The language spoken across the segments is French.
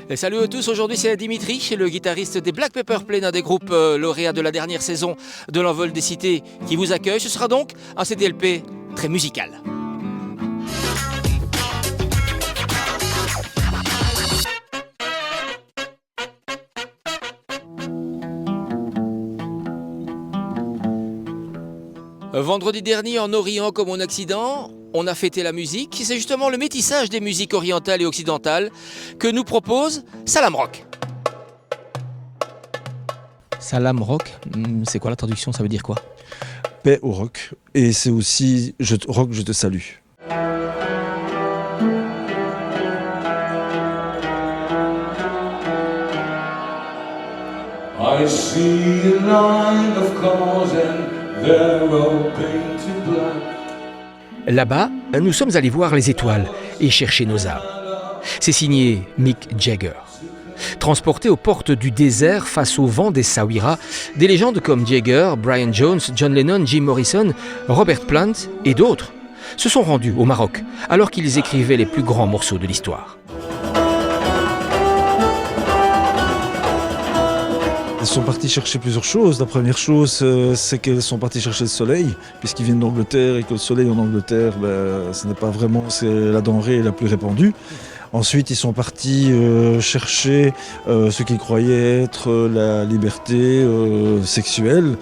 Et salut à tous, aujourd'hui c'est Dimitri, le guitariste des Black Pepper Plane, un des groupes lauréats de la dernière saison de l'Envol des Cités qui vous accueille. Ce sera donc un CDLP très musical. Vendredi dernier, en Orient comme en Occident, on a fêté la musique. C'est justement le métissage des musiques orientales et occidentales que nous propose Salam Rock. Salam Rock, c'est quoi la traduction? Ça veut dire quoi? Paix au rock. Et c'est aussi rock, je te salue. I see a line of cars and they're all painted black. Là-bas, nous sommes allés voir les étoiles et chercher nos âmes. C'est signé Mick Jagger. Transporté aux portes du désert face au vent des Saouira, des légendes comme Jagger, Brian Jones, John Lennon, Jim Morrison, Robert Plant et d'autres se sont rendus au Maroc alors qu'ils écrivaient les plus grands morceaux de l'histoire. Ils sont partis chercher plusieurs choses. La première chose, c'est qu'ils sont partis chercher le soleil, puisqu'ils viennent d'Angleterre et que le soleil en Angleterre, ce n'est pas vraiment la denrée la plus répandue. Ensuite, ils sont partis chercher ce qu'ils croyaient être la liberté sexuelle,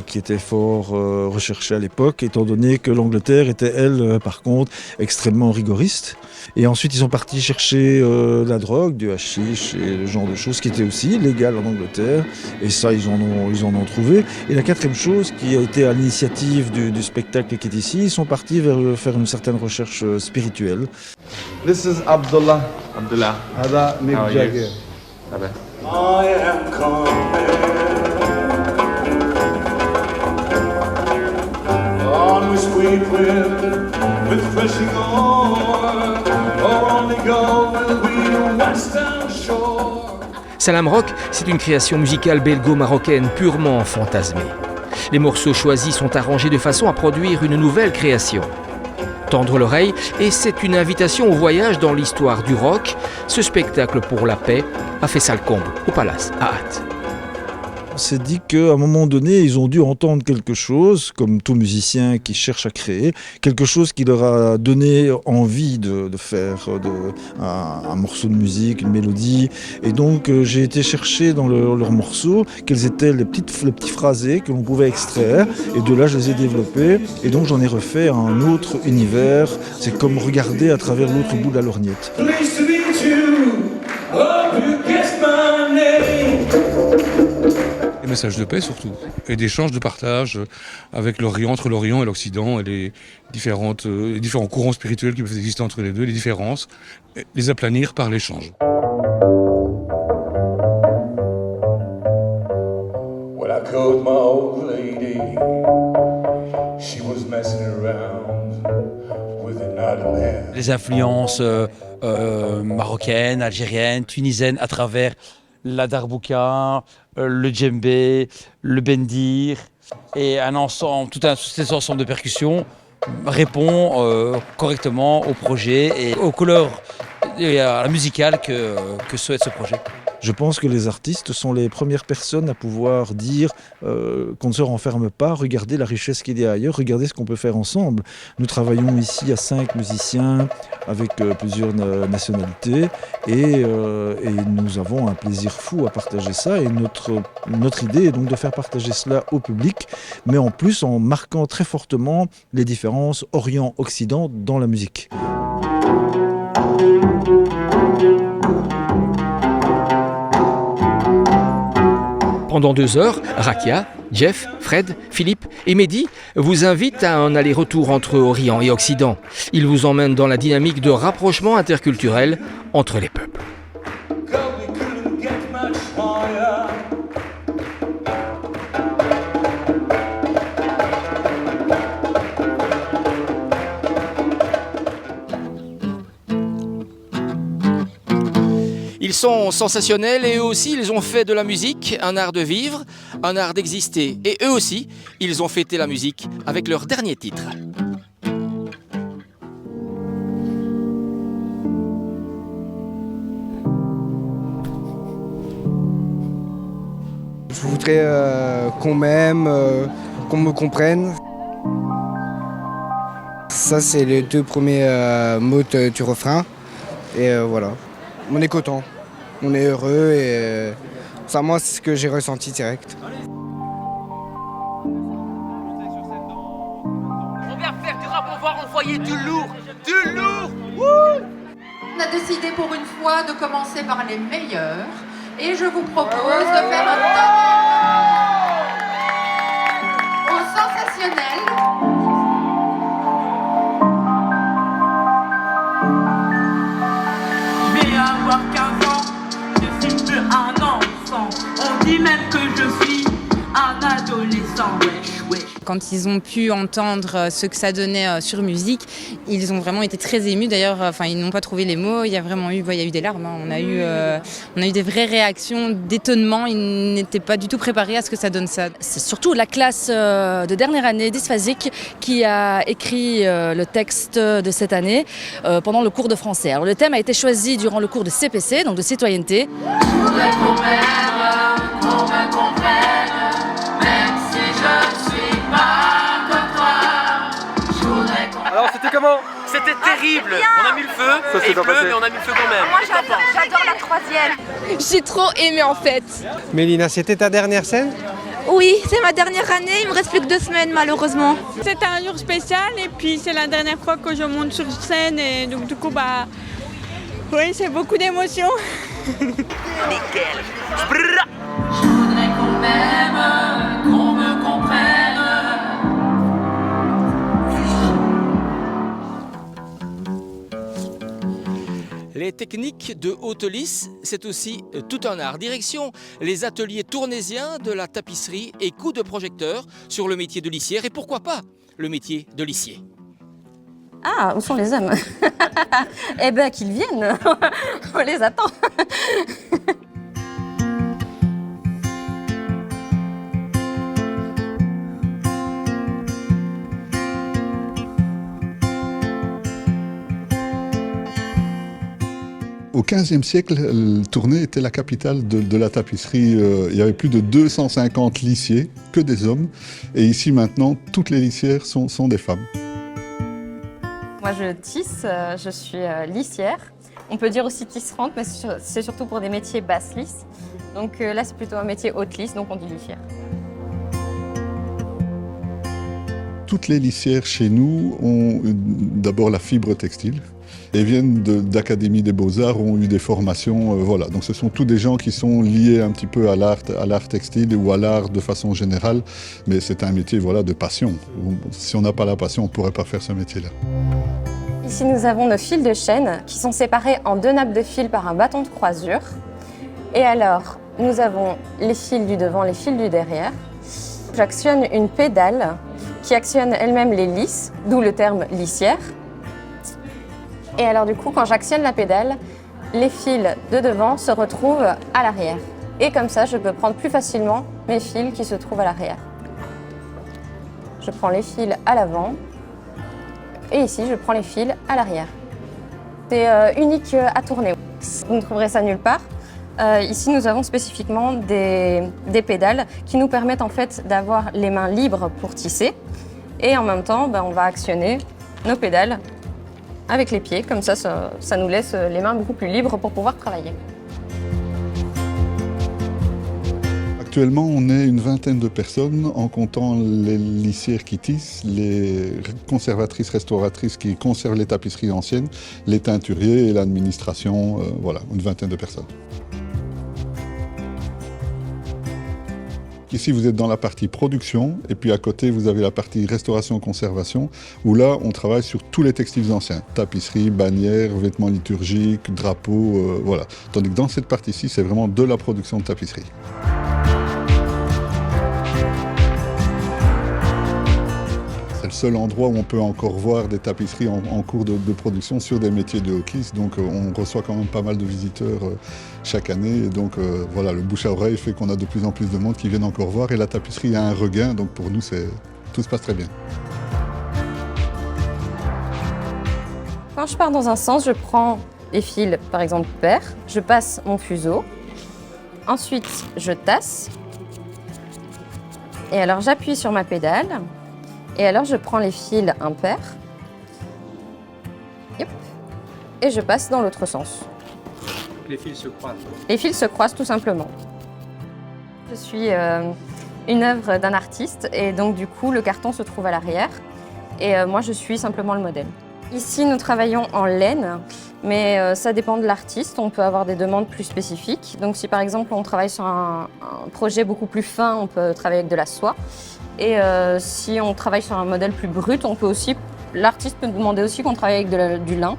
qui était fort recherchée à l'époque, étant donné que l'Angleterre était, elle, par contre, extrêmement rigoriste. Et ensuite, ils sont partis chercher la drogue, du hashish et le genre de choses qui étaient aussi illégales en Angleterre. Et ça, ils en ont trouvé. Et la quatrième chose, qui a été à l'initiative du spectacle qui est ici, ils sont partis faire une certaine recherche spirituelle. This is Abdullah. Abdullah. Hada Mick How are Jagger. you? Bye-bye. I am coming on with sweet wind, with threshing oil, or on the Gulf will be the western shore. Salam Rock, c'est une création musicale belgo-marocaine purement fantasmée. Les morceaux choisis sont arrangés de façon à produire une nouvelle création. Tendre l'oreille, et c'est une invitation au voyage dans l'histoire du rock. Ce spectacle pour la paix a fait salle comble au Palace à Ath. On s'est dit qu'à un moment donné, ils ont dû entendre quelque chose, comme tout musicien qui cherche à créer, quelque chose qui leur a donné envie de faire un morceau de musique, une mélodie. Et donc, j'ai été chercher dans leurs morceaux quels étaient les petits phrasés que l'on pouvait extraire. Et de là, je les ai développés. Et donc, j'en ai refait un autre univers. C'est comme regarder à travers l'autre bout de la lorgnette. Pleased to meet you. Hope you guessed my name. Des messages de paix surtout, et d'échanges de partage avec l'Orient, entre l'Orient et l'Occident, et les différents courants spirituels qui peuvent exister entre les deux, les différences, et les aplanir par l'échange. When I called my old lady, she was messing around with another man. Les influences marocaines, algériennes, tunisiennes à travers la darbouka, le djembé, le bendir et cet ensemble de percussions répond correctement au projet et aux couleurs et à la musicale que souhaite ce projet. Je pense que les artistes sont les premières personnes à pouvoir dire qu'on ne se renferme pas, regardez la richesse qu'il y a ailleurs, regardez ce qu'on peut faire ensemble. Nous travaillons ici à 5 musiciens avec plusieurs nationalités et nous avons un plaisir fou à partager ça et notre idée est donc de faire partager cela au public, mais en plus en marquant très fortement les différences Orient-Occident dans la musique. Pendant 2 heures, Rakia, Jeff, Fred, Philippe et Mehdi vous invitent à un aller-retour entre Orient et Occident. Ils vous emmènent dans la dynamique de rapprochement interculturel entre les peuples. Ils sont sensationnels et eux aussi, ils ont fait de la musique un art de vivre, un art d'exister. Et eux aussi, ils ont fêté la musique avec leur dernier titre. Je voudrais qu'on m'aime, qu'on me comprenne. Ça, c'est les 2 premiers mots du refrain. Et voilà. On est content, on est heureux et ça, moi, c'est ce que j'ai ressenti direct. On vient faire du rap, on va envoyer du lourd. On a décidé pour une fois de commencer par les meilleurs et je vous propose de faire un top au sensationnel. Je vais avoir 15 ans, je suis plus un enfant. On dit même que je suis un adolescent. Wesh, wesh. Quand ils ont pu entendre ce que ça donnait sur musique, ils ont vraiment été très émus. D'ailleurs, ils n'ont pas trouvé les mots. Il y a vraiment eu des larmes. On a eu des vraies réactions d'étonnement. Ils n'étaient pas du tout préparés à ce que ça donne ça. C'est surtout la classe de dernière année dysphasique qui a écrit le texte de cette année pendant le cours de français. Alors, le thème a été choisi durant le cours de CPC, donc de citoyenneté. Je voudrais qu'on m'aime, qu'on me comprenne, même si je ne suis pas comme toi. Je voudrais qu'on... Alors c'était comment? C'était terrible. On a mis le feu, Ça s'est il bien pleut, passé. mais on a mis le feu quand même. Moi j'adore la 3e. J'ai trop aimé en fait. Mélina, c'était ta dernière scène? Oui, c'est ma dernière année, il me reste plus que 2 semaines malheureusement. C'est un jour spécial et puis c'est la dernière fois que je monte sur scène et donc du coup oui, c'est beaucoup d'émotions. Nickel. Je voudrais qu'on m'aime, qu'on me comprenne. Les techniques de haute lisse, c'est aussi tout un art. Direction les ateliers tournésiens de la tapisserie et coups de projecteur sur le métier de lissière et pourquoi pas le métier de lissier. Ah, où sont les hommes? Eh ben qu'ils viennent, on les attend. Au XVe siècle, Tournai était la capitale de la tapisserie. Il y avait plus de 250 lissiers, que des hommes. Et ici maintenant, toutes les lissières sont des femmes. Moi je tisse, je suis lissière. On peut dire aussi tisserande, mais c'est surtout pour des métiers basse lisse. Donc là c'est plutôt un métier haute lisse, donc on dit lissière. Toutes les lissières chez nous ont d'abord la fibre textile et viennent d'académies des beaux-arts, ont eu des formations, voilà. Donc ce sont tous des gens qui sont liés un petit peu à l'art textile ou à l'art de façon générale, mais c'est un métier voilà, de passion. Si on n'a pas la passion, on ne pourrait pas faire ce métier-là. Ici nous avons nos fils de chaîne qui sont séparés en 2 nappes de fil par un bâton de croisure. Et alors, nous avons les fils du devant, les fils du derrière. J'actionne une pédale qui actionne elle-même les lisses, d'où le terme lissière. Et alors du coup, quand j'actionne la pédale, les fils de devant se retrouvent à l'arrière. Et comme ça, je peux prendre plus facilement mes fils qui se trouvent à l'arrière. Je prends les fils à l'avant et ici, je prends les fils à l'arrière. C'est unique à tourner. Vous ne trouverez ça nulle part. Ici, nous avons spécifiquement des pédales qui nous permettent en fait d'avoir les mains libres pour tisser. Et en même temps, on va actionner nos pédales avec les pieds. Comme ça nous laisse les mains beaucoup plus libres pour pouvoir travailler. Actuellement, on est une vingtaine de personnes en comptant les lissières qui tissent, les conservatrices, restauratrices qui conservent les tapisseries anciennes, les teinturiers et l'administration, voilà, une vingtaine de personnes. Ici, vous êtes dans la partie production et puis à côté, vous avez la partie restauration-conservation où là, on travaille sur tous les textiles anciens. Tapisserie, bannières, vêtements liturgiques, drapeaux, voilà. Tandis que dans cette partie-ci, c'est vraiment de la production de tapisserie. C'est le seul endroit où on peut encore voir des tapisseries en cours de production sur des métiers de hockey. Donc on reçoit quand même pas mal de visiteurs chaque année. Et donc voilà, le bouche à oreille fait qu'on a de plus en plus de monde qui viennent encore voir. Et la tapisserie a un regain, donc pour nous, tout se passe très bien. Quand je pars dans un sens, je prends les fils, par exemple paires, je passe mon fuseau. Ensuite, je tasse. Et alors j'appuie sur ma pédale et alors je prends les fils impairs et je passe dans l'autre sens. Les fils se croisent. Les fils se croisent tout simplement. Je suis une œuvre d'un artiste et donc du coup le carton se trouve à l'arrière et moi je suis simplement le modèle. Ici nous travaillons en laine mais ça dépend de l'artiste, on peut avoir des demandes plus spécifiques. Donc si par exemple on travaille sur un projet beaucoup plus fin, on peut travailler avec de la soie et si on travaille sur un modèle plus brut, on peut aussi, l'artiste peut demander aussi qu'on travaille avec du lin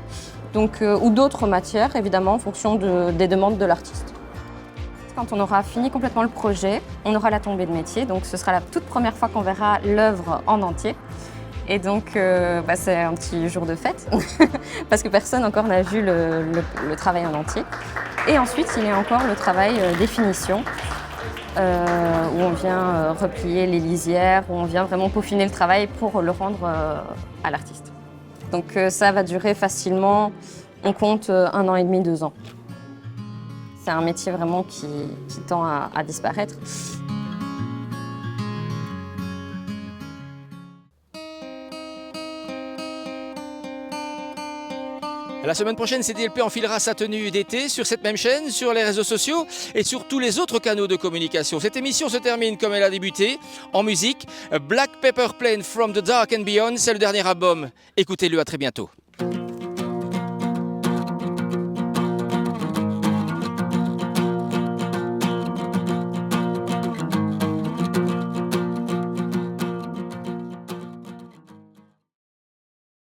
donc, ou d'autres matières évidemment en fonction des demandes de l'artiste. Quand on aura fini complètement le projet, on aura la tombée de métier, donc ce sera la toute première fois qu'on verra l'œuvre en entier. Et donc c'est un petit jour de fête, parce que personne encore n'a vu le travail en entier. Et ensuite, il y a encore le travail des finitions, où on vient replier les lisières, où on vient vraiment peaufiner le travail pour le rendre à l'artiste. Donc ça va durer facilement, on compte 1 an et demi, 2 ans. C'est un métier vraiment qui tend à disparaître. La semaine prochaine, CDLP enfilera sa tenue d'été sur cette même chaîne, sur les réseaux sociaux et sur tous les autres canaux de communication. Cette émission se termine comme elle a débuté, en musique. Black Pepper Plane from the Dark and Beyond, c'est le dernier album. Écoutez-le, à très bientôt.